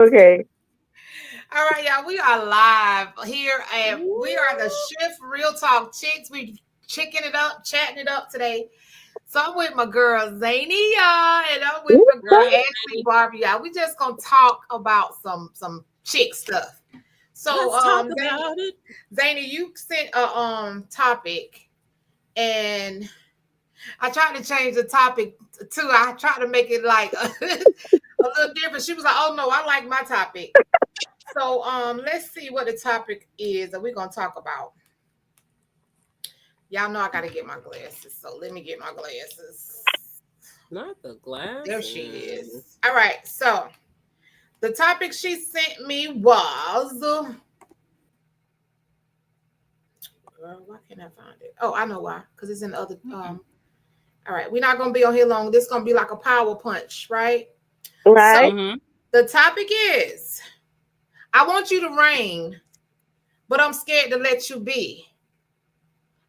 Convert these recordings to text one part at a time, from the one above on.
Okay. All right, y'all. We are live here, and we are the Woo. Shift Real Talk Chicks. We chicking it up, chatting it up today. So I'm with my girl Zany, y'all, and I'm with my girl Ashley Barbie, y'all. We just gonna talk about some chick stuff. So Let's talk Zany, about it. Zany, you sent a topic, and I tried to change the topic too. I tried to make it like a little different. She was like, "Oh no, I like my topic." So let's see what the topic is that we're gonna talk about. Y'all know I gotta get my glasses, so let me get my glasses. Not the There she glasses. is. All right, so the topic she sent me was girl, why can't I find it? Oh, I know why. Because it's in the other all right, we're not gonna be on here long. This is gonna be like a power punch, right? So Right. Mm-hmm. the topic is I want you to reign, but I'm scared to let you be.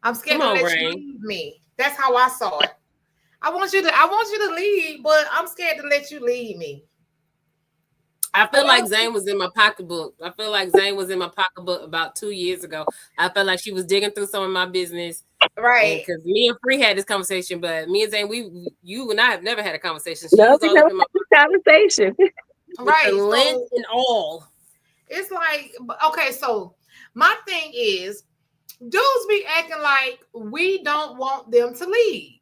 I'm scared Come to on, let you Rain. leave me. That's how I saw it. I want you to lead, but I'm scared to let you lead me. I But feel like Zane was in my pocketbook. I feel like Zane was in my pocketbook about 2 years ago. I felt like she was digging through some of my business. And right. because me and Free had this conversation, but me and Zane, you and I have never had a conversation. She No, was we all up never in my had this conversation. with the Right. lint So and all. it's like okay, so my thing is dudes be acting like we don't want them to lead.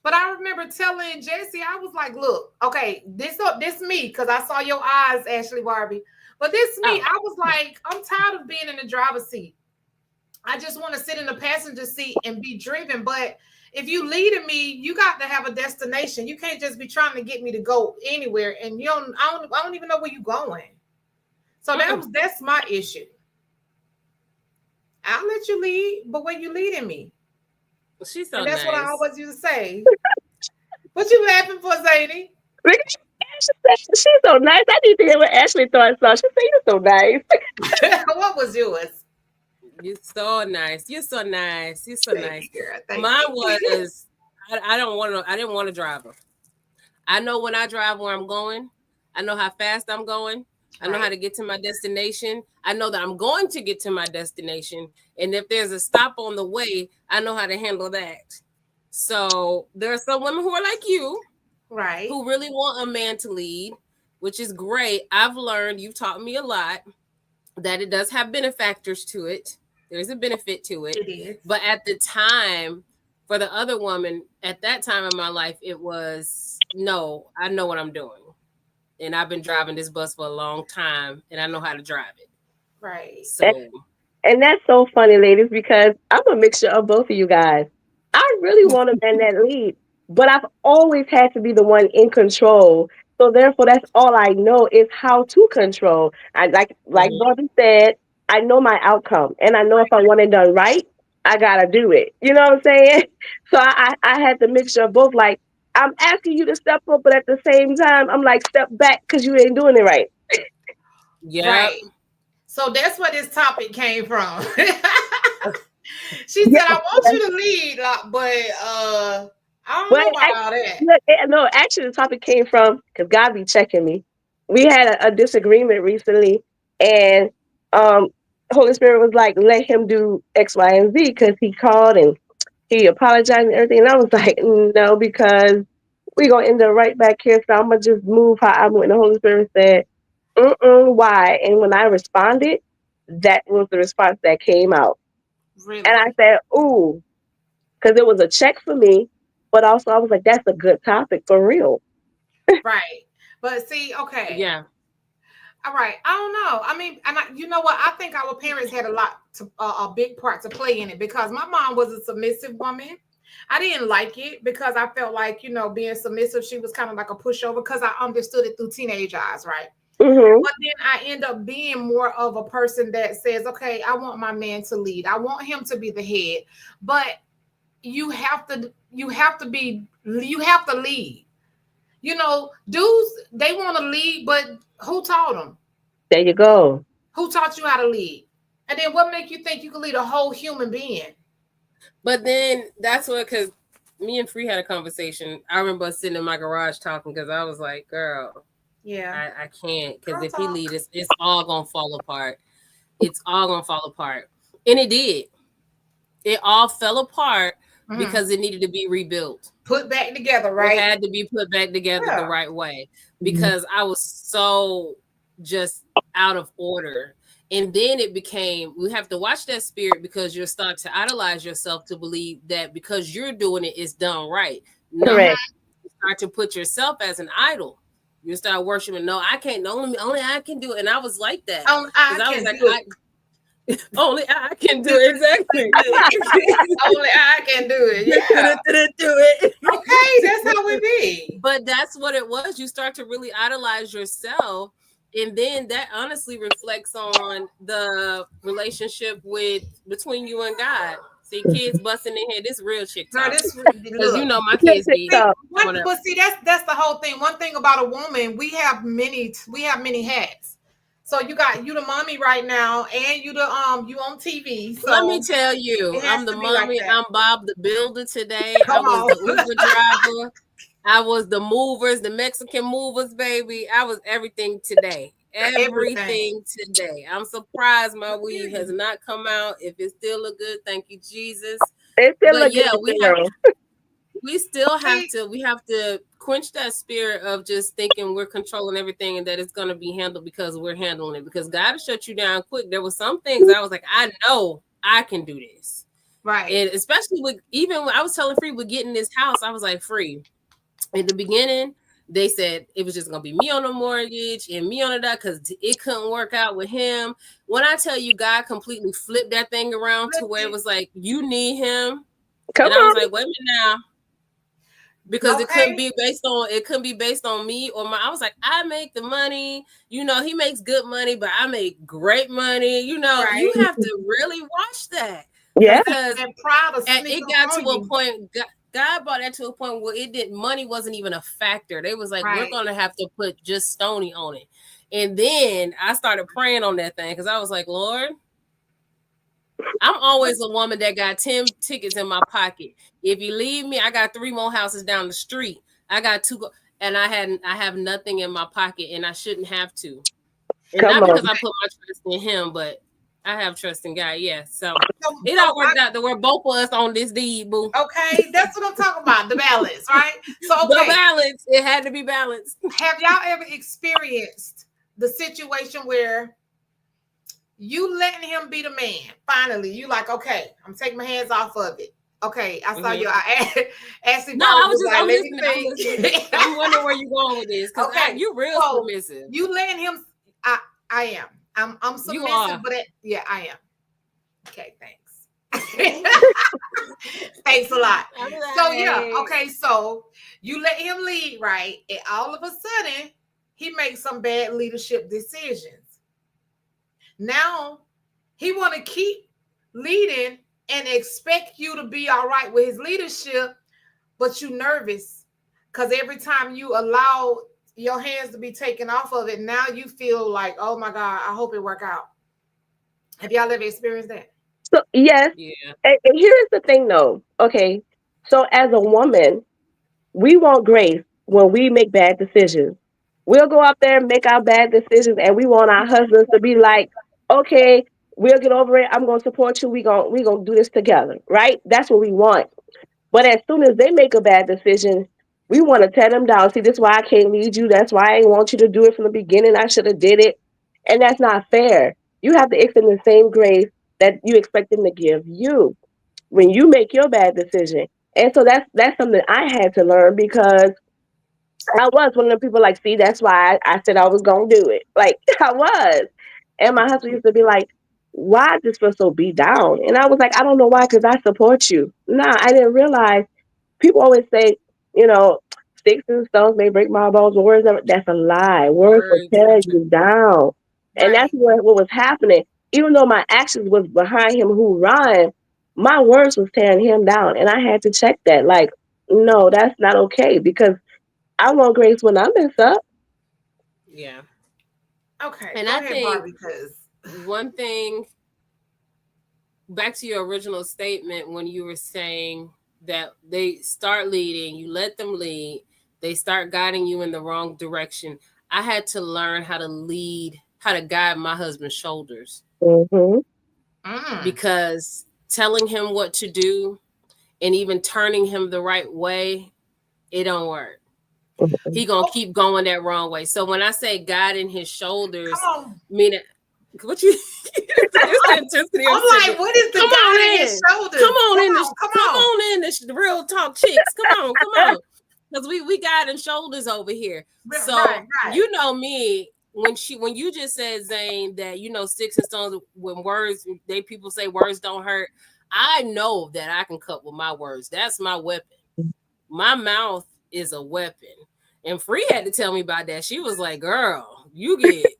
But I remember telling Jesse, I was like, look, okay, this me, because I saw your eyes, Ashley Barbie. But this me, Oh, I was like, I'm tired of being in the driver's seat. I just want to sit in the passenger seat and be driven. But if you leading me, you got to have a destination. You can't just be trying to get me to go anywhere, and I don't even know where you're going. So mm-mm. that's my issue. I'll let you lead, but when you leading me, She's so and that's what I nice. always used to say. What you laughing for, Zadie? Because Ashley said she's so nice. I need to hear what Ashley thought. So she said you're so nice. What was yours? You're so nice. You're so nice. You're so Thank you, nice. girl. Thank Mine you. was I don't want to. I didn't want to drive her. I know when I drive where I'm going. I know how fast I'm going. I know how Right. to get to my destination. I know that I'm going to get to my destination. And if there's a stop on the way, I know how to handle that. So there are some women who are like you Right. who really want a man to lead, which is great. I've learned, you've taught me a lot, that it does have benefactors to it. There's a benefit to it. It is. But at the time, for the other woman, at that time in my life, it was no, I know what I'm doing. And I've been driving this bus for a long time and I know how to drive it. Right. And, So, and that's so funny, ladies, because I'm a mixture of both of you guys. I really want a man that lead, but I've always had to be the one in control. So therefore, that's all I know is how to control. I like mhm. Bobby said, I know my outcome, and I know if I want it done right, I gotta do it. You know what I'm saying? So I had the mixture of both. Like I'm asking you to step up, but at the same time, I'm like step back because you ain't doing it right. Yep. Right. So that's where this topic came from. She said, Yes, I want you to lead, but I don't but know about all that. look, no, actually, the topic came from because God be checking me. We had a disagreement recently, and um, Holy Spirit was like, "Let him do X, Y, and Z," because he called and he apologized and everything. And I was like, "No," because we gonna end up right back here. So I'm gonna just move how I went. And the Holy Spirit said, "Why?" And when I responded, that was the response that came out, and I Really? said, "Ooh," because it was a check for me, but also I was like, "That's a good topic for real." Right. But see, okay. Yeah. All right. I don't know. I mean, you know what? I think our parents had a big part to play in it because my mom was a submissive woman. I didn't like it because I felt like, being submissive, she was kind of like a pushover because I understood it through teenage eyes, right? Hmm. But then I end up being more of a person that says, okay, I want my man to lead. I want him to be the head. But you have to lead. Dudes, they want to lead, but who taught them? There you go. Who taught you how to lead? And then what make you think you can lead a whole human being? But then that's what, because me and Free had a conversation. I remember us sitting in my garage talking because I was like, girl. Yeah. I can't, because Girl if he talk. lead, it's all gonna fall apart. It's all gonna fall apart, and it did. It all fell apart Mhm. because it needed to be rebuilt. Put back together, It right? had to be put back together the Yeah. right way, Mhm. because I was so just out of order. And then it became, we have to watch that spirit, because you'll start to idolize yourself to believe that because you're doing it, it's done right. No, Correct. Mhm. you start to put yourself as an idol. You start worshiping. No, I can't. Only I can do it. And I was like that, I because I was can like, do I only I can do it. Exactly. it. Only I can do it. Yeah. Do it. Okay, that's how we be. But that's what it was. You start to really idolize yourself. And then that honestly reflects on the relationship with between you and God. See, kids busting their head. This real chick Girl, talk. this Because you look. know my Check kids this be See, out. whatever. but see, that's the whole thing. One thing about a woman, we have many hats. So you the mommy right now, and you on TV. Let me So tell you, it has I'm the to be like mommy. that. I'm Bob the Builder today. I Come was on. the Uber driver. I was the movers, the Mexican movers, baby. I was everything today. Everything. Everything today. I'm surprised my I weave hear has you. not come out. If it still look good, thank you, Jesus. It still But look yeah, good, girl. we still have See, to quench that spirit of just thinking we're controlling everything and that it's gonna be handled because we're handling it. Because God will shut you down quick. There were some things I was like, I know I can do this. right. And especially with, even when I was telling Free with getting this house, I was like, Free, in the beginning, they said it was just gonna be me on the mortgage and me on the dock because it couldn't work out with him. When I tell you, God completely flipped that thing around to Flip where it it. was like, you need him. Come And I was on. like, wait a minute now, because Okay. it couldn't be based on me or my. I was like, I make the money, he makes good money, but I make great money. You Right. have to really watch that, Yeah. Cause because that pride will and sneak it up got to on a you. point. God brought that to a point where it didn't. Money wasn't even a factor. They was like, we're Right. gonna have to put just Stony on it. And then I started praying on that thing because I was like, Lord, I'm always a woman that got 10 tickets in my pocket. If you leave me, I got 3 more houses down the street. I got 2 and I have nothing in my pocket, and I shouldn't have to. And Come not because on. I put my trust in him, but I have trust in God. Yeah. So So, it all so worked out that we're both of us on this deed, boo. okay, that's what I'm talking about. The balance, right? So The okay, balance. It had to be balanced. have y'all ever experienced the situation where you letting him be the man? Finally, you like, okay, I'm taking my hands off of it. Okay, I saw Mhm. you. I Ashley No, probably was like, I'm let me listening. I'm listening. think. I'm wondering where you're going with this because Okay, you real so submissive. you letting him. I am. I'm You submissive, are. but yeah, I am. Okay, thanks. Thanks a lot. I'm So yeah, like, okay. So you let him lead, right? And all of a sudden, he makes some bad leadership decisions. Now he want to keep leading and expect you to be all right with his leadership, but you nervous because every time you allow your hands to be taken off of it, now you feel like, oh my God, I hope it work out. Have y'all ever experienced that? So yes, yeah. and here's the thing though. Okay. So as a woman, we want grace when we make bad decisions. We'll go out there and make our bad decisions and we want our husbands to be like, okay, we'll get over it. I'm gonna support you. We gonna do this together. Right? That's what we want. But as soon as they make a bad decision, we want to tear them down. See, this is why I can't lead you. That's why I didn't want you to do it from the beginning. I should have did it. And that's not fair. You have to extend the same grace that you expect them to give you when you make your bad decision. And so that's something I had to learn because I was one of the people like, see, that's why I said I was gonna do it. Like I was. And my husband used to be like, why I just feel so beat down? And I was like, I don't know why, because I support you. Nah, I didn't realize people always say, you know, sticks and stones may break my bones, but words never, that's a lie. Words will Words tear never. you down. And that's Right. what was happening. Even though my actions was behind him who rhyme, my words was tearing him down. And I had to check that. Like, no, that's not okay because I want grace when I mess up. Yeah. Okay, And go I ahead, think Barbie, because one thing, back to your original statement when you were saying that they start leading, you let them lead, they start guiding you in the wrong direction. I had to learn how to lead, how to guide my husband's shoulders, Mm-hmm. Mm. because telling him what to do and even turning him the right way, it don't work. He gonna Oh, keep going that wrong way. So when I say guiding his come shoulders, on. meaning what you it's the intensity of I'm sitting. like, what is the Come on guy in his in. shoulders? Come on, come Come on. on in the real talk chicks. Come on. Because we guiding shoulders over here. Right, So right. you know me, when you just said, Zane, that sticks and stones, when words, they people say words don't hurt. I know that I can cut with my words. That's my weapon. My mouth is a weapon. And Free had to tell me about that. She was like, "Girl, you get,"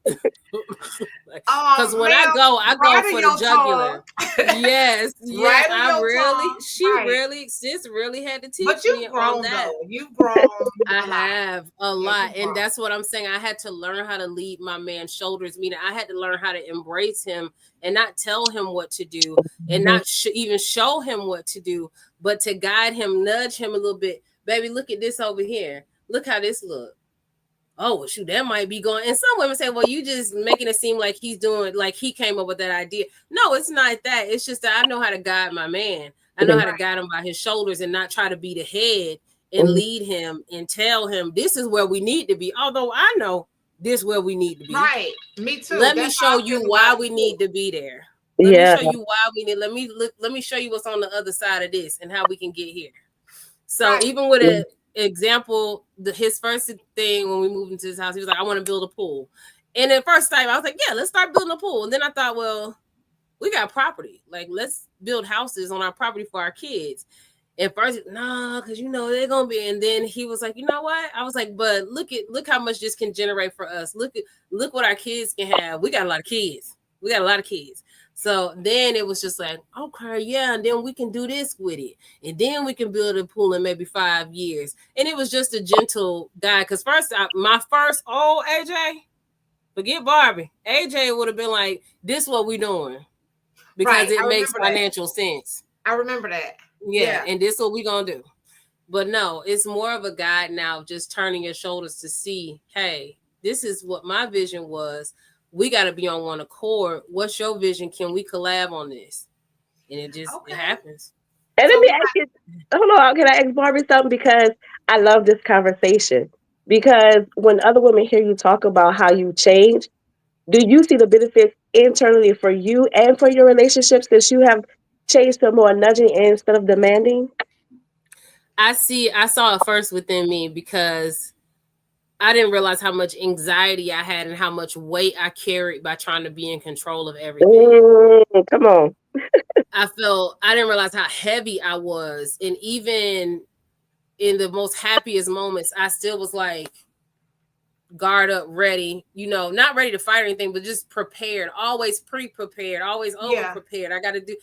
because when Ma'am, I go right on for the your tongue. jugular. Yes, yes, Right on your tongue. Right. sis really had to But teach me you've on grown that. though. You've grown I a lot. have a Yeah, lot, you've and grown. that's what I'm saying. I had to learn how to lead my man's shoulders. Meaning, I had to learn how to embrace him and not tell him what to do, and not even show him what to do, but to guide him, nudge him a little bit. Baby, look at this over here. Look how this look. Oh, well, shoot, that might be going. And some women say, well, you just making it seem like he's doing, like he came up with that idea. No, it's not that. It's just that I know how to guide my man. I know how to Right. guide him by his shoulders and not try to be the head and lead him and tell him this is where we need to be. Although I know this is where we need to be. Right. Me too. Let me That's how show I you feel why about it we too. need to be there. Let me Yeah. show you why we need. Let me look. Let me show you what's on the other side of this and how we can get here. So Right. even with an example, his first thing when we moved into his house, he was like, "I want to build a pool." And the first time, I was like, "Yeah, let's start building a pool." And then I thought, well, we got property. Like, let's build houses on our property for our kids. At first, no, because they're gonna be. And then he was like, "You know what?" I was like, "But look how much this can generate for us. Look what our kids can have. We got a lot of kids. We got a lot of kids." So then it was just like, okay, yeah, and then we can do this with it, and then we can build a pool in maybe 5 years. And it was just a gentle guy. Because my first, oh AJ, forget Barbie. AJ would have been like, "This what we doing," because Right. it I makes remember that. financial sense. I remember that. Yeah, Yeah. and this what we gonna do. But no, it's more of a guide now, just turning your shoulders to see, hey, this is what my vision was. We got to be on one accord. What's your vision? Can we collab on this? And it Okay. happens. And let So me we ask you, hold on, can I ask Barbie something? Because I love this conversation. Because when other women hear you talk about how you change, do you see the benefits internally for you and for your relationship since you have changed to more nudging instead of demanding? I saw it first within me because I didn't realize how much anxiety I had and how much weight I carried by trying to be in control of everything. Come on. I didn't realize how heavy I was. And even in the most happiest moments, I still was like, guard up, ready, not ready to fight or anything, but just prepared, always pre-prepared, always over yeah, prepared. I got to do,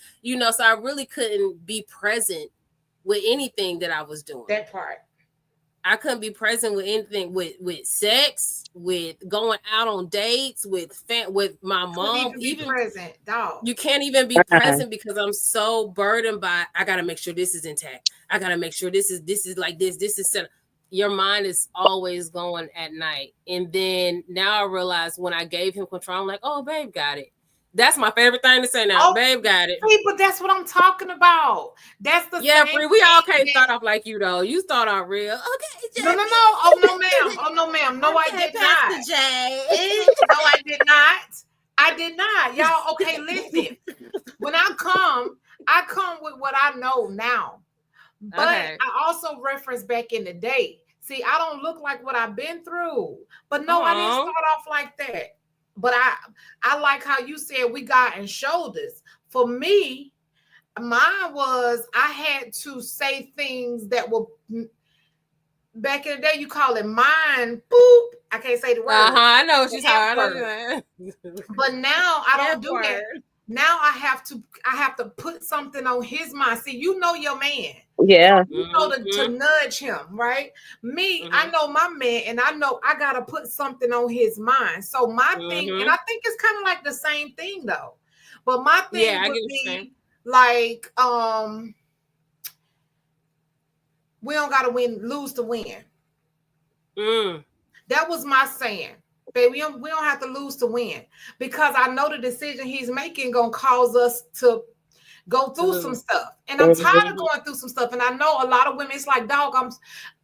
so I really couldn't be present with anything that I was doing. that part. I couldn't be present with anything, with sex, with going out on dates, with my Couldn't mom. even be Even present, dog. you can't even be present because I'm so burdened by, I got to make sure this is intact. I got to make sure this is like this is set. Your mind is always going at night. And then now I realize when I gave him control, I'm like, oh, babe got it. That's my favorite thing to say now. Oh, Babe got it. see, but that's what I'm talking about. That's the Yeah, same Free, we all thing. can't start off like you though. You start off real. Okay, No, no, no. Jeffrey. Oh, no, ma'am. Oh, no, ma'am. No, I Okay, did not. Pastor J. No, I did not. I did not. Y'all, okay, listen. When I come with what I know now. But Okay. I also reference back in the day. See, I don't look like what I've been through. But no, I didn't Aww. start off like that. But I like how you said we got in shoulders. For me, mine was I had to say things that were back in the day. You call it mine. Boop. I can't say the word. I know what The she's F talking word. about. But now I don't F do that. word. Now I have to put something on his mind. See, you know your man. So Yeah. you know to Mm-hmm. nudge him, right? Me, I Mm-hmm. know my man, and I know I gotta put something on his mind. So my thing, and Mm-hmm. I think it's kind of like the same thing though. But my Yeah, thing I would get what you're saying. be like, we don't gotta lose to win. Mm. That was my saying. Baby, we don't have to lose to win, because I know the decision he's making gonna cause us to go To through some lose. stuff. And I'm tired of going through some stuff. And I know a lot of women, it's like, dog,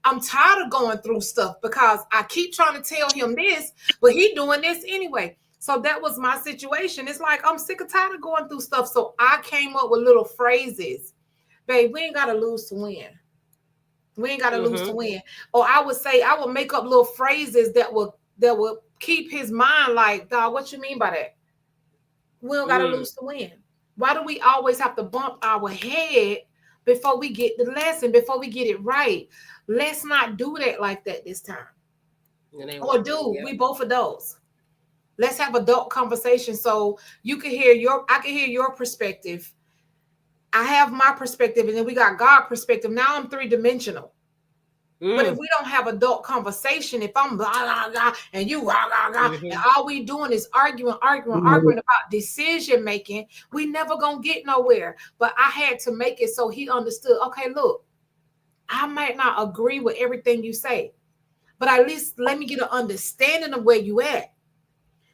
I'm tired of going through stuff because I keep trying to tell him this, but he doing this anyway. So that was my situation. It's like I'm sick and tired of going through stuff. So I came up with little phrases. Babe, we ain't gotta lose to win. We ain't gotta lose to win. Or I would say I would make up little phrases that will keep his mind like, dog, what you mean by that? We don't gotta lose to win. Why do we always have to bump our head before we get the lesson, before we get it right? Let's not do that like that this time. Or do we both of those? Let's have adult conversation so you can hear I can hear your perspective. I have my perspective, and then we got God perspective. Now I'm three-dimensional. But if we don't have adult conversation, if I'm blah, blah, blah, and you blah, blah, blah, and all we doing is arguing about decision making, we never gonna get nowhere. But I had to make it so he understood, okay, look, I might not agree with everything you say, but at least let me get an understanding of where you at.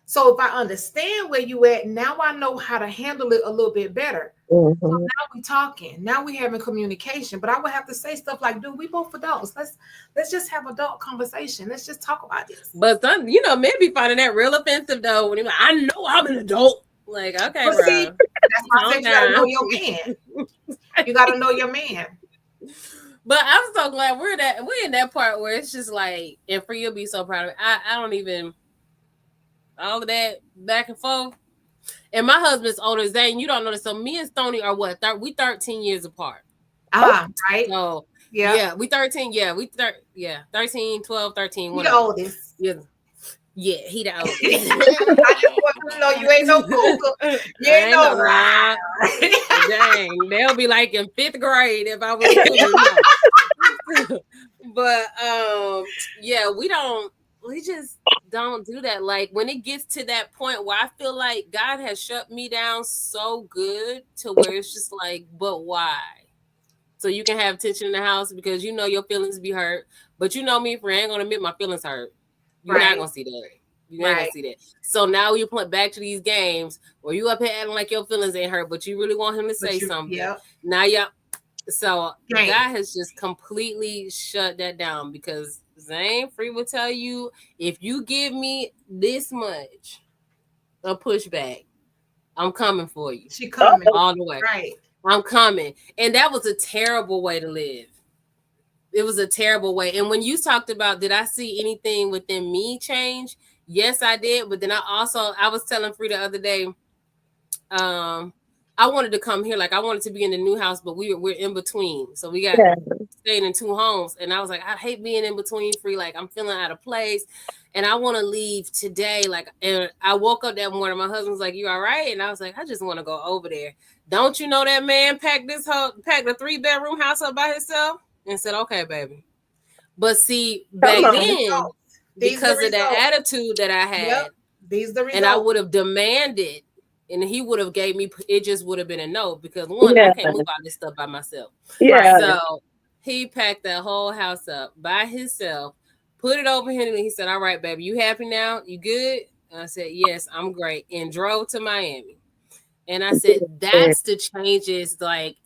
So if I understand where you at, now I know how to handle it a little bit better. So now we talking. Now we having communication. But I would have to say stuff like, dude, we both adults. Let's just have adult conversation. Let's just talk about this. But some, men be finding that real offensive though. When you're like, I know I'm an adult. Like, okay, but bro. See, that's why I said you gotta know your man. You gotta know your man. But I'm so glad we're in that part where it's just like, and for you to be so proud of me. I don't even all of that back and forth. And my husband's older, Zane. You don't know this. So me and Stoney are what? We 13 years apart. Right. So yeah, we 13. Yeah, 13, 12, 13. You the oldest. Yeah, he the oldest. I just want to know you ain't no cougar. You ain't no ride. Dang, they'll be like in 5th grade if I was cougar. But yeah, we just don't do that. Like when it gets to that point where I feel like God has shut me down so good to where it's just like, but why? So you can have tension in the house because your feelings be hurt. But me, friend, I ain't gonna admit my feelings hurt. You're not gonna see that. You ain't gonna see that. So now you point back to these games where you up here acting like your feelings ain't hurt, but you really want him to say something. Yep. Now so God has just completely shut that down because Zane Free will tell you, if you give me this much a pushback, I'm coming for you. She coming all the way. Right. I'm coming. And that was a terrible way to live. It was a terrible way. And when you talked about, did I see anything within me change? Yes, I did. But then I was telling Free the other day, I wanted to come here. Like I wanted to be in the new house, but we're in between. So we got staying in 2 homes. And I was like, I hate being in between, Free. Like I'm feeling out of place. And I want to leave today. Like, and I woke up that morning. My husband was like, you all right? And I was like, I just want to go over there. Don't you know that man packed a 3-bedroom house up by himself? And said, okay, baby. But see, back then, because of that attitude that I had, these the results. And I would have demanded, and he would have gave me, it just would have been a no, because one, I can't move all this stuff by myself. Yeah. So he packed that whole house up by himself, put it over here, and he said, all right, baby, you happy now? You good? And I said, yes, I'm great. And drove to Miami. And I said, that's the changes, like,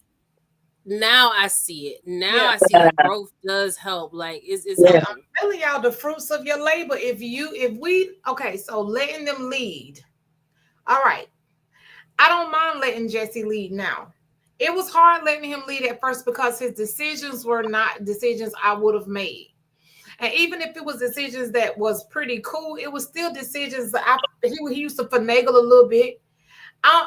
now I see it. Now I see that growth does help. Like it's I'm telling y'all the fruits of your labor. So letting them lead. All right. I don't mind letting Jesse lead now. It was hard letting him lead at first because his decisions were not decisions I would have made. And even if it was decisions that was pretty cool, it was still decisions that he used to finagle a little bit.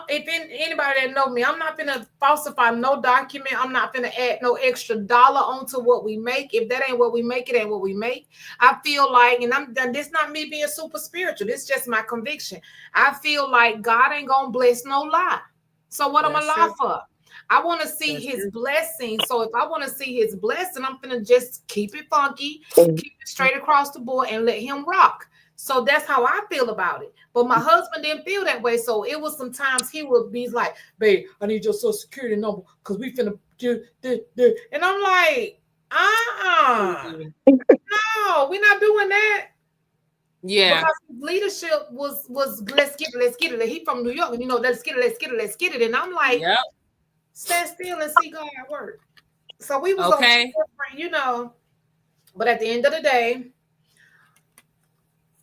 If anybody that know me, I'm not gonna falsify no document. I'm not gonna add no extra dollar onto what we make. If that ain't what we make, it ain't what we make. I feel like, and this not me being super spiritual. This is just my conviction. I feel like God ain't gonna bless no lie. So what am I lie for? I want to see his blessing. So if I want to see his blessing, I'm gonna just keep it funky, keep it straight across the board, and let him rock. So that's how I feel about it. But my husband didn't feel that way. So it was sometimes he would be like, babe, I need your social security number because we finna do. And I'm like, no, we're not doing that. Yeah. because his leadership was let's get it, let's get it. He from New York, and let's get it, let's get it, let's get it. And I'm like, Yep. stand still and see God at work. So we was on two Okay. different. But at the end of the day,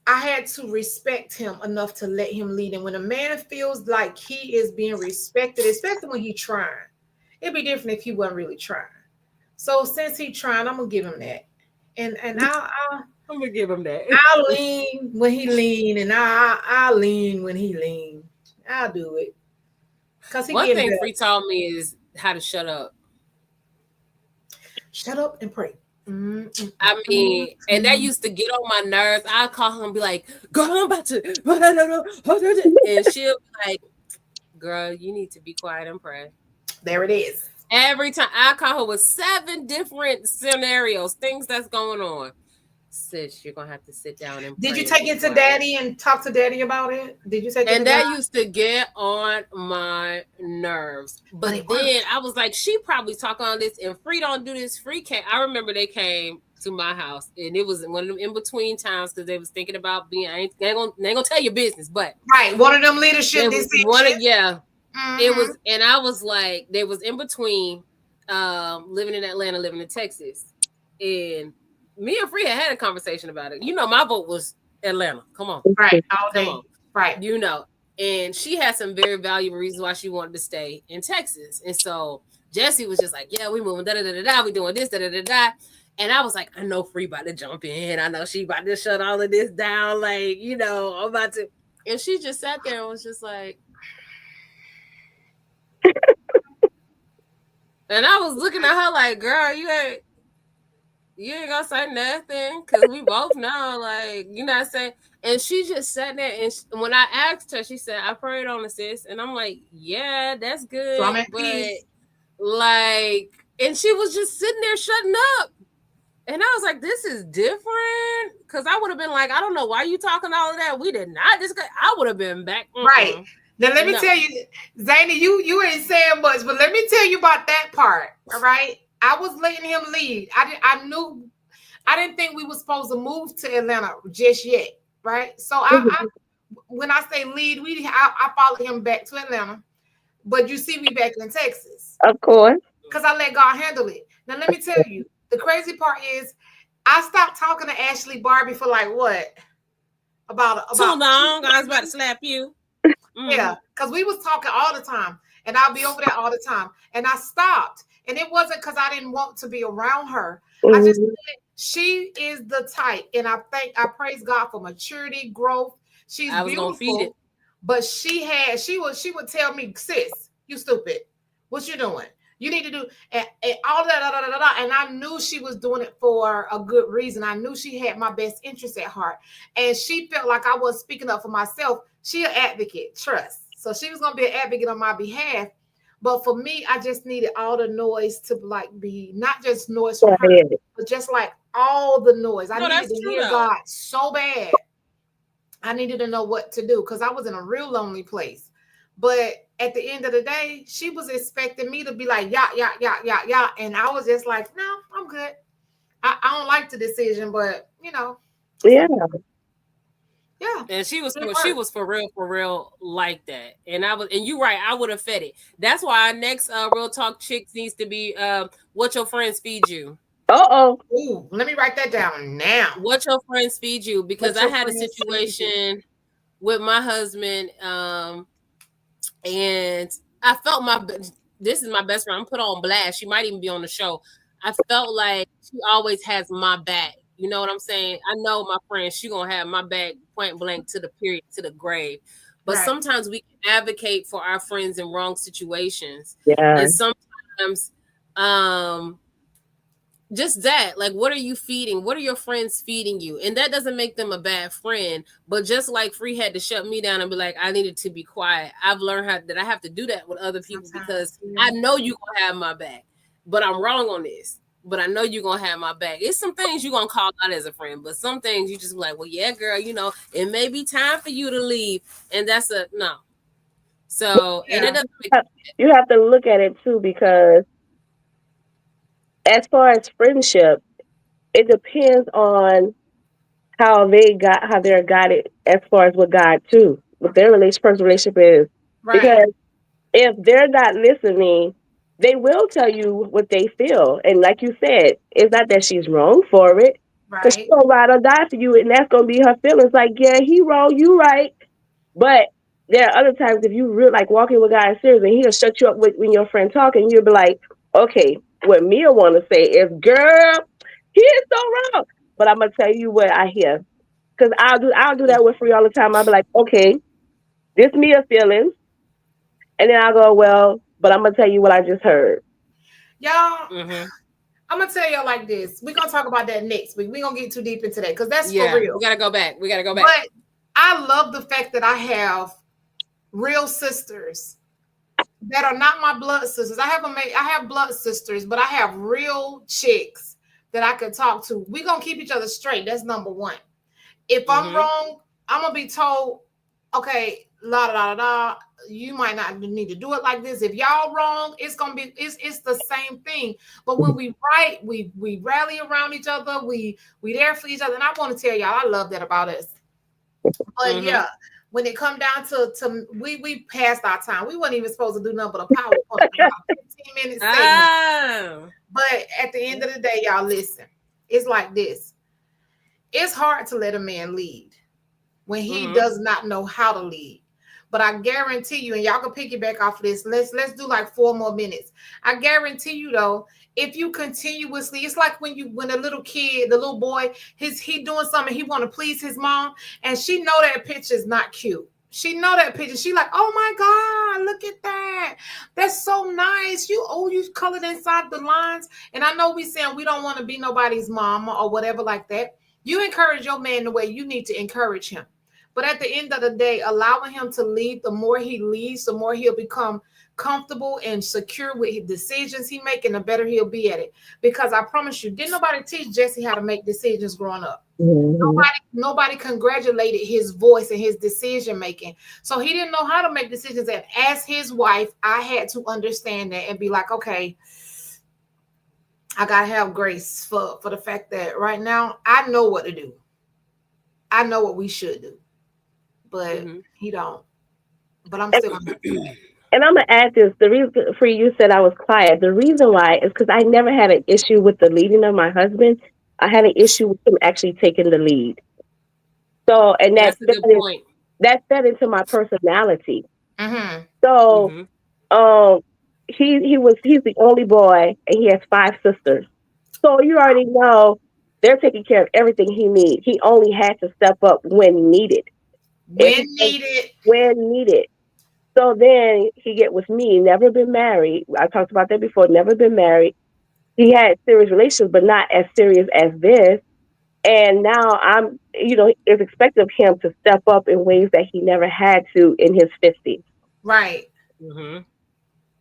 I had to respect him enough to let him lead. And when a man feels like he is being respected, especially when he's trying, it'd be different if he wasn't really trying. So since he trying, I'm gonna give him that. And I'm gonna give him that. I'll lean when he lean, and I'll lean when he lean. I'll do it. Cause he One getting thing better. Free taught me is how to shut up. Shut up and pray. Mm-mm. I mean, and that used to get on my nerves. I call her and be like, "Girl, I'm about to," and she'll be like, "Girl, you need to be quiet and pray." There it is. Every time I call her with 7 different scenarios, things that's going on. Sis, you're gonna have to sit down and Did pray you and take be it to quiet. daddy and talk to daddy about it? Did you take it to And God? that used to get on my nerves. But it then worked. I was like, she probably talk on this, and Free don't do this. Free came. I remember they came to my house, and it was one of them in between times because they was thinking about being. They ain't gonna tell your business, but Right. One of them they leadership one of decisions. yeah. It Mm-hmm. was, and I was like, they was in between, living in Atlanta, living in Texas, and me and Free had a conversation about it. My vote was Atlanta. Come on, Right. All come on. day. Right. And she had some very valuable reasons why she wanted to stay in Texas. And so Jesse was just like, yeah, we moving, da da da da da, we doing this, da da da da. And I was like, I know Free about to jump in. I know she about to shut all of this down. Like, I'm about to. And she just sat there and was just like, and I was looking at her like, girl, you ain't gonna say nothing because we both know, like, you know what I'm saying? And she just sat there, and when I asked her, she said, I prayed on the sis. And I'm like, yeah, that's So I'm good. at But, peace. like, and she was just sitting there shutting up. And I was like, this is different. Because I would have been like, I don't know why you talking all of that. We did not discuss. I would have been back. Right. Now let me No. tell you, Zany, you ain't saying much, but let me tell you about that part. All right. I was letting him lead. I didn't think we were supposed to move to Atlanta just yet. Right. So when I say lead, I followed him back to Atlanta. But you see me back in Texas. Of course. Because I let God handle it. Now let me tell you, the crazy part is I stopped talking to Ashley Barbie for like what? About Too long. I was about to slap you. Yeah, because we was talking all the time, and I'll be over there all the time. And I stopped, and it wasn't because I didn't want to be around her. I just she is the type, and I praise God for maturity, growth. She's I was gonna feed it. beautiful, but she would tell me, sis, you stupid. What you doing? You need to do and all that, da, da, da, da. And I knew she was doing it for a good reason. I knew she had my best interest at heart, and she felt like I was speaking up for myself. She an advocate, trust. So she was gonna be an advocate on my behalf. But for me, I just needed all the noise to like be not just noise from her, but just like all the noise. I needed to hear God so bad. I needed to know what to do because I was in a real lonely place. But at the end of the day, she was expecting me to be like, yeah, yeah, yeah, yeah, yeah. And I was just like, no, I'm good. I don't like the decision, but Yeah. yeah. And she was for real like that. And you're right, I would have fed it. That's why our next real talk chicks needs to be what your friends feed you. Ooh, let me write that down now. What your friends feed you, because I had a situation with my husband, and I felt this is my best friend. I'm put on blast. She might even be on the show. I felt like she always has my back. You know what I'm saying? I know my friend, she gonna have my back point blank to the period, to the grave. But sometimes we can advocate for our friends in wrong situations. Yeah. And sometimes just that, like, what are you feeding? What are your friends feeding you? And that doesn't make them a bad friend. But just like Free had to shut me down and be like, I needed to be quiet, I've learned that I have to do that with other people because I know you're gonna have my back, but I'm wrong on this. But I know you're gonna have my back. It's some things you're gonna call out as a friend, but some things you just be like, well, yeah, girl, it may be time for you to leave. And that's a no. So and it doesn't make you have to look at it too, because as far as friendship, it depends on how they're guided as far as with God too, with their personal relationship is. Right. Because if they're not listening, they will tell you what they feel. And like you said, it's not that she's wrong for it. Because she's Right. gonna ride or die for you, and that's gonna be her feelings. Like, yeah, he wrong, you right. But there are other times if you really like walking with God serious, and he'll shut you up when your friend talking, you'll be like, okay, what Mia want to say is, girl, he is so wrong. But I'm gonna tell you what I hear, because I'll do that with Free all the time. I'll be like, okay, this Mia feelings, and then I'll go, well, but I'm gonna tell you what I just heard. Y'all, Mm-hmm. I'm gonna tell y'all like this. We're gonna talk about that next week. We're gonna get too deep into that because that's for Yeah, we real. gotta go back. We gotta go back. But I love the fact that I have real sisters that are not my blood sisters. I have blood sisters, but I have real chicks that I could talk to. We're gonna keep each other straight. That's number one. If I'm Mm-hmm. wrong, I'm gonna be told, okay, la da da da. You might not need to do it like this. If y'all wrong, it's the same thing. But when we right, we rally around each other. We there for each other. And I want to tell y'all, I love that about us. But Mm-hmm. yeah, when it come down to we passed our time. We weren't even supposed to do nothing but a PowerPoint in about 15 minutes segment. Ah. But at the end of the day, y'all listen. It's like this. It's hard to let a man lead when he Mm-hmm. does not know how to lead. But I guarantee you, and y'all can piggyback off of this. Let's do like 4 more minutes. I guarantee you though, if you continuously, it's like when a little kid, the little boy, he doing something, he want to please his mom, and she know that picture is not cute. She know that picture. She like, oh my God, look at that. That's so nice. You colored inside the lines. And I know we saying we don't want to be nobody's mama or whatever like that. You encourage your man the way you need to encourage him. But at the end of the day, allowing him to lead, the more he leads, the more he'll become comfortable and secure with his decisions he make, and the better he'll be at it. Because I promise you, didn't nobody teach Jesse how to make decisions growing up? Mm-hmm. Nobody congratulated his voice and his decision making. So he didn't know how to make decisions. And as his wife, I had to understand that and be like, okay, I gotta have grace for the fact that right now I know what to do. I know what we should do, but Mm-hmm. he don't. But I'm And, still gonna do that. and I'm gonna add this. The reason for you said I was quiet. The reason why is because I never had an issue with the leading of my husband. I had an issue with him actually taking the lead. So, and That's a good point. that fed into my personality. Mm-hmm. So, Mm-hmm. um, he's the only boy, and he has 5 sisters. So you already know they're taking care of everything he needs. He only had to step up when needed. If When he needed. when needed. So then he get with me, never been married. I talked about that before, never been married. He had serious relations, but not as serious as this. And now it's expected of him to step up in ways that he never had to in his 50s. Right. Mm-hmm.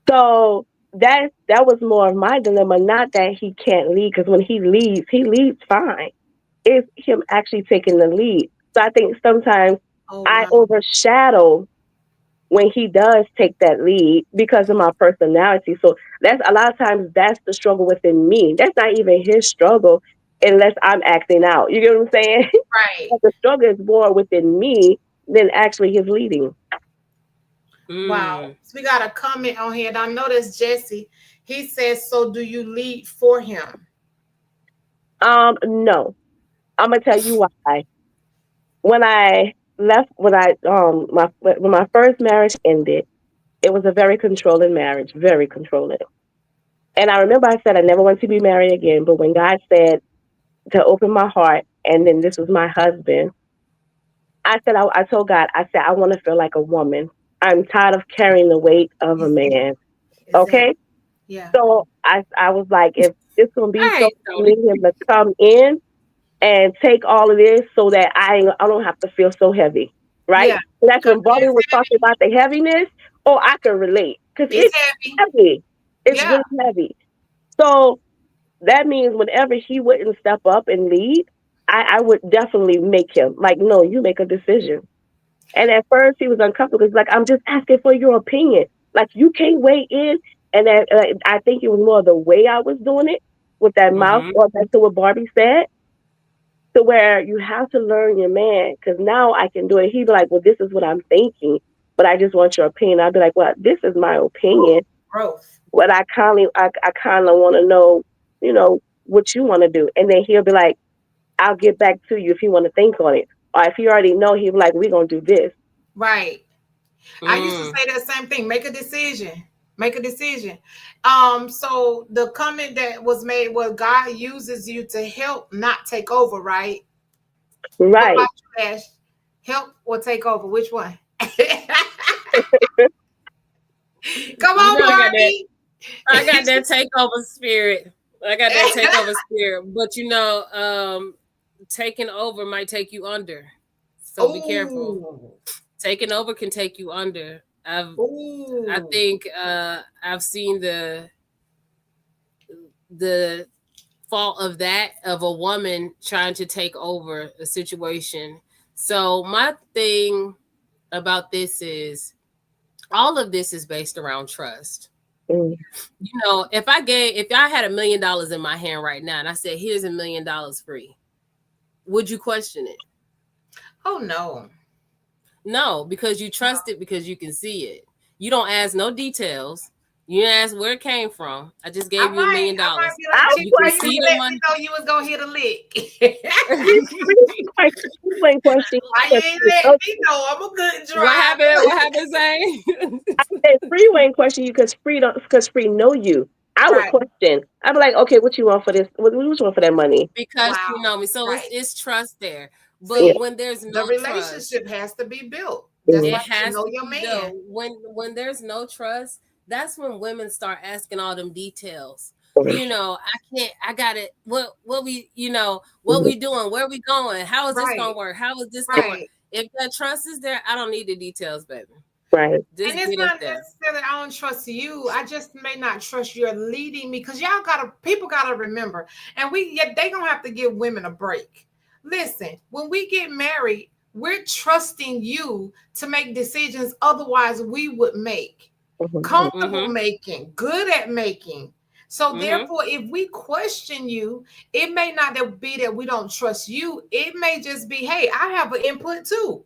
So that was more of my dilemma, not that he can't lead, because when he leads fine. It's him actually taking the lead. So I think sometimes Oh I wow. overshadow when he does take that lead because of my personality. So that's a lot of times that's the struggle within me. That's not even his struggle unless I'm acting out. You get what I'm saying? Right. But the struggle is more within me than actually his leading. Wow. Mm. So we got a comment on here, and I know that's Jesse. He says, "So do you lead for him?" No. I'm gonna tell you why. When I left, when my first marriage ended, it was a very controlling marriage, very controlling. And I remember I said I never want to be married again. But when God said to open my heart, and then this was my husband, I told God, I said, I want to feel like a woman. I'm tired of carrying the weight of a Exactly. man. Exactly. Okay. Yeah. So I was like, if it's going to be All so, right, I Tony. need him to come in and take all of this so that I don't have to feel so heavy. Right. Yeah. So that's Because when Bobby was talking about the heaviness. Oh, I can relate because it's it's heavy. heavy. It's Yeah. really heavy. So that means whenever he wouldn't step up and lead, I would definitely make him like, no, you make a decision. And at first he was uncomfortable because like, I'm just asking for your opinion. Like you can't weigh in. And then, I think it was more the way I was doing it with that mouth, Mm-hmm. or back to what Barbie said. to where you have to learn your man, because now I can do it. He'd be like, well, this is what I'm thinking, but I just want your opinion. I'd be like, well, this is my Ooh, opinion. growth. What I kind of want to know, what you want to do. And then he'll be like, I'll get back to you if you want to think on it. Or if you already know, he'll be like, we're going to do this. Right. I used to Mm. say that same thing. Make a decision. Make a decision. So the comment that was made was God uses you to help, not take over, right? What Right. about you, Ash? Help or take over? Which one? Come You on, know, Barbie. I got that takeover spirit. I got that takeover spirit. But taking over might take you under. So be careful. Oh, Taking over can take you under. I oh, think I've seen the fault of that, of a woman trying to take over a situation. So my thing about this is all of this is based around trust. Mm. If I had $1 million in my hand right now and I said, here's $1 million free, would you question it? oh no. No, because you trust it, because you can see it. You don't ask no details. You didn't ask where it came from. I just I gave you a might, million I might dollars. be I like, would Chick, You can why you see question didn't the let money. me know you was gonna hit a lick? Free question Why you because ain't let me know? I'm a good What driver. happened? What happened, Zane? free won't question you because free know you. I would Right. question. I'd be like, okay, what you want for this? What you want for that money? Because you Wow. know me. So it's Right. it's trust there. Yeah, But See, when there's the no trust, relationship has to be built. That's mm, why it you has know to your be built. man. When there's no trust, that's when women start asking all them details. mm, I can't, I got it. What mm, we doing? Where we going? How is this gonna Right. work? How is this gonna work? Right. If that trust is there, I don't need the details, baby. right. And Just it's get it not there. necessarily I don't trust you. I just may not trust your leading me because people gotta remember, and they gonna have to give women a break. Listen, when we get married, we're trusting you to make decisions otherwise we would make. Mhm, Comfortable Mm-hmm. making, good at making. So Mm-hmm. therefore, if we question you, it may not be that we don't trust you. It may just be, hey, I have an input too.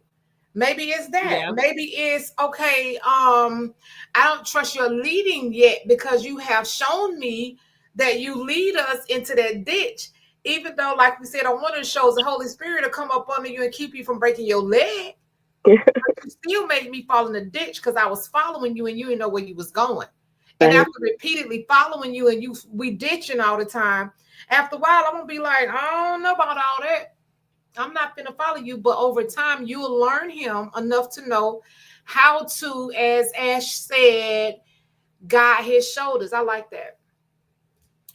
Maybe it's that. Yeah. Maybe it's okay. I don't trust your leading yet because you have shown me that you lead us into that ditch. Even though, like we said on one of the shows, the Holy Spirit will come up under you and keep you from breaking your leg. You still made me fall in the ditch because I was following you and you didn't know where you was going. And right. after repeatedly following you and we ditching all the time, after a while I'm gonna be like, I don't know about all that. I'm not gonna follow you. But over time, you'll learn him enough to know how to, as Ash said, guide his shoulders. I like that.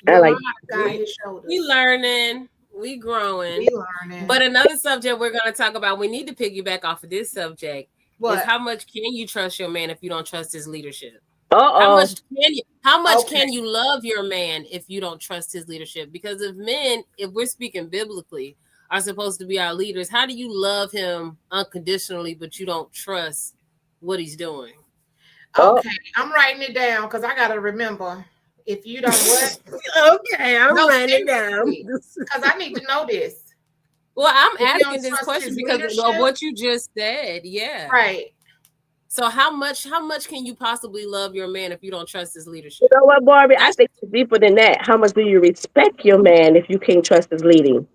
I You'll learn like. how to guide We his we shoulders. learning, we growing. We learning. But another subject we're going to talk about, we need to piggyback off of this subject, is What? how much can you trust your man if you don't trust his leadership? Uh oh. How much Okay. can you love your man if you don't trust his leadership? Because if men, if we're speaking biblically, are supposed to be our leaders, how do you love him unconditionally but you don't trust what he's doing? Oh, Okay. I'm writing it down because I gotta remember. If you don't what? Okay, I'm No, writing it down. seriously. Because I need to know this. Well, I'm If you don't asking this trust question his because of leadership, what you just said. Yeah. right. So how much can you possibly love your man if you don't trust his you leadership? know what, Barbie? I That's think it's deeper than that. How much do you respect your man if you can't trust his leading?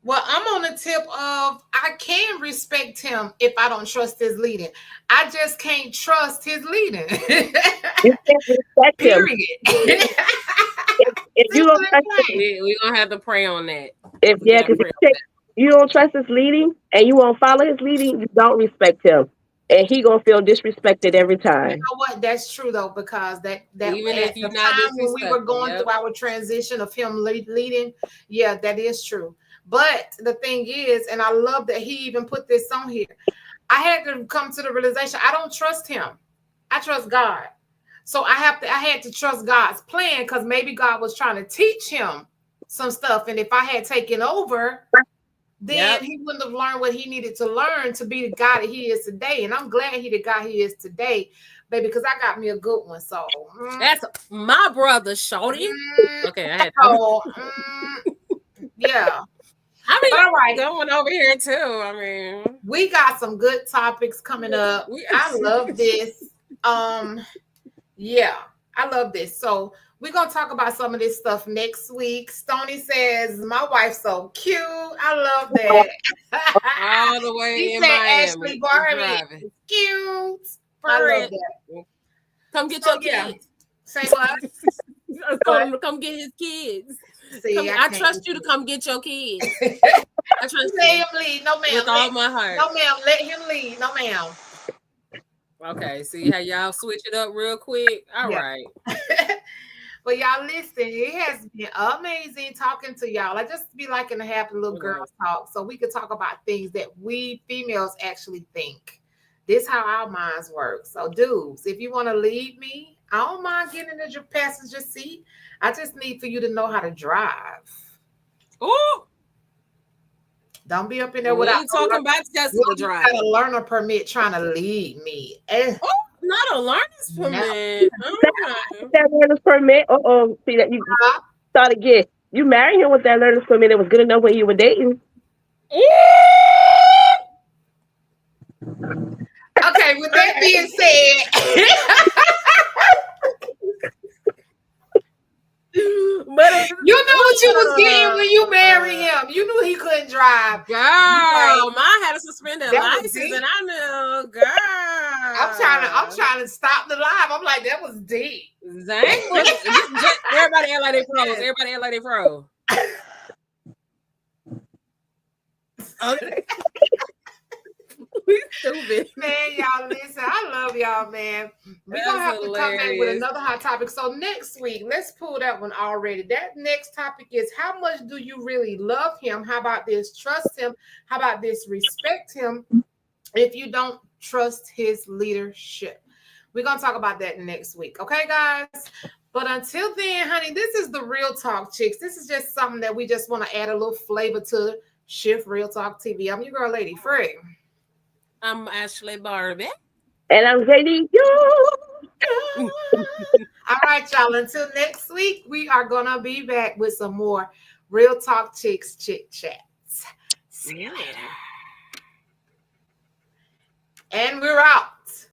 Well, I'm on the tip of I can respect him if I don't trust his leading. I just can't trust his leading. You can't respect him Period. if you Simple don't trust and him. plain. we're gonna have to pray on that. If We yeah, gotta because pray. you don't trust his leading and you won't follow his leading, you don't respect him, and he gonna feel disrespected every You time. know what? That's true though, because that Even at if the you're not time when we were disrespectful. going Yep. through our transition of him leading, yeah, that is true. But the thing is, and I love that he even put this on here. I had to come to the realization I don't trust him. I trust God. So I had to trust God's plan because maybe God was trying to teach him some stuff. And if I had taken over, then Yep. he wouldn't have learned what he needed to learn to be the guy that he is today. And I'm glad he the guy he is today, baby, because I got me a good one. So That's my brother, Shorty. mm, Okay, I had so, yeah. I mean, All right. going over here too. I mean, We got some good topics coming up. I love this. Yeah, I love this. So we're gonna talk about some of this stuff next week. Stony says, my wife's so cute. I love that. all the way He in said Miami, Ashley Barbie driving. is cute. For I love it. that. Come get So your yeah. kids. Say what? I told him to come get his kids. See, I trust you to come get your kids. I trust let you him lead. No, ma'am. with all my heart. No, ma'am. Let him lead. No, ma'am. Okay, see how y'all switch it up real quick? All right. But y'all listen, it has been amazing talking to y'all. I just be liking to have the little girls talk so we could talk about things that we females actually think. This how our minds work. So dudes, if you want to lead me, I don't mind getting in your passenger seat. I just need for you to know how to drive. Oh, don't be up in there we without ain't talking about Tesla drive. Got a learner permit trying to lead me. Oh, not a learner's permit. Okay. That learner's permit. See that you thought again. You married him with that learner's permit. It was good enough when you were dating. Okay, with that being said. But you know what you was getting when you married him. You knew he couldn't drive. Girl, mine had a suspended license, and I knew, girl. I'm trying to stop the live. I'm like, that was deep. Zach was just everybody act like they froze. Everybody act like they froze. Okay. We stupid. Man, y'all listen. I love y'all, man. We're gonna have to come back with another hot topic. So next week, let's pull that one already. That next topic is how much do you really love him? How about this? Trust him. How about this? Respect him if you don't trust his leadership. We're gonna talk about that next week. Okay, guys? But until then, honey, this is the Real Talk Chicks. This is just something that we just want to add a little flavor to Shift Real Talk TV. I'm your girl, Lady Free. I'm Ashley Barbie. And I'm ready. All right, y'all. Until next week, we are going to be back with some more Real Talk Chicks Chit Chats. See you later. And we're out.